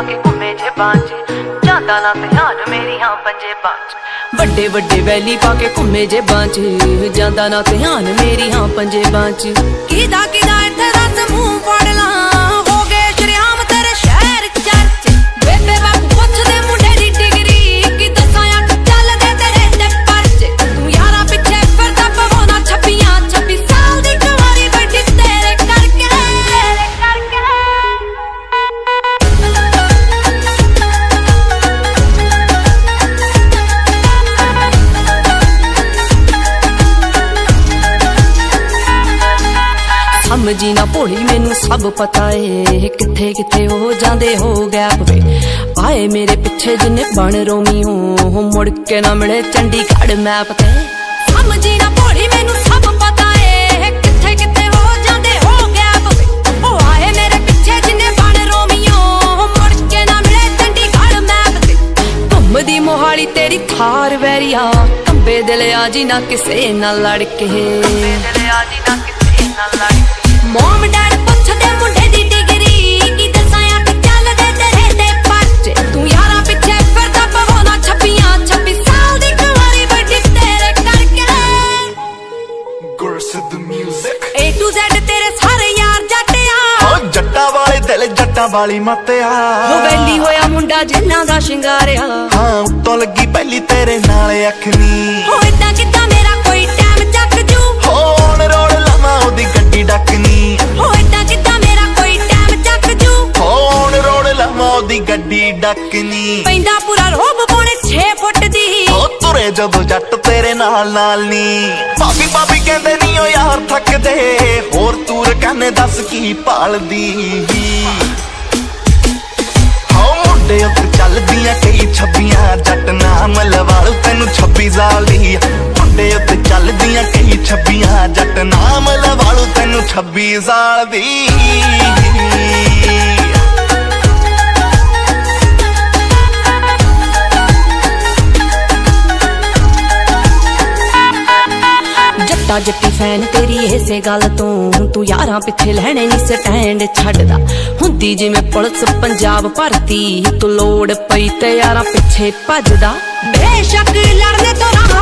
पाके घूमे जेबां च जांदा ना ध्यान मेरियां पंजेबां च वड्डे वड्डे वैली पाके घूमे जेबां च जांदा ना ध्यान मेरियां पंजेबां च किदा किदा इत्थे दस मूंह फड़ लां हो गए शरेआम तेरे शहर चर्च बेबे बापू पुछदे मुंडे दी डिग्री की दसां अख चलदे तेरे ते परच तू यारां पिछे फिरदा पवाउणा छप्पियां 26 साल दी कुंवारी बैठी तेरे करके समझी ना भोली मैनू सब पता है किथे किथे हो जांदे हो गैप वे आए मेरे पिछे जिन्ने बन रोमी हो मुड़ के ना मिले चंडीगढ़ मैप ते समझी ना भोली मैनू सब पता है किथे किथे हो जांदे हो गैप वे ओ आए मेरे पिछे जिन्ने बन रोमी हो मुड़ के ना मिले चंडीगढ़ मैप ते घुमदी मोहाली तेरी थार वैरिया कंबे दिल आजी ना किसे ना लड़के मॉम डैड पुछदे मुंडे दी डिग्री की दसां अख चलदे तेरे ते परच तू यारां पिछे फिरदा पवाउणा छप्पियां 26 साल दी कुंवारी बैठी तेरे करके गुरसिद्ध म्यूजिक A to Z तेरे सारे यार जट्टिया ओ जट्टा वाले दिल जट्टा वाली मत्या हो वैली होया मुंडा जिन्ना दा शिंगारिया हाँ उत्तों लगी पहली तेरे नाल अखनी हो इदां किदां मेरा कोई टाइम चक जू हो ऑन रोड लावां ओदी गड्डी डकनी हो इदां किदां मेरा कोई टाइम चक जू हो ऑन रोड लावां ओदी गड्डी डकनी पैंदा पूरा रोब पौने 6 फुट दी हो तुरे जदों जट तेरे नाल नाल नी भाभी भाभी कहंदे नी ओ यार थकदे होर तूर कहने दस की भालदी हो मुंडे उत्ते चलदियां कई छब्बियां जट नाम लवालू तैनू 26 साल दी मुंडे उत्ते चलदियां कई छब्बियां जट नाम लवालू तैनू 26 साल दी जट्टा जट्टी फैन तेरी इसे गल तू यारां पिछे लैणे नी स्टैंड छड्डदा हुंदी जिवें पुलिस पंजाब भरती तू लोड़ पई ते यारां पिछे भजदा बेशक लड़ने तो राह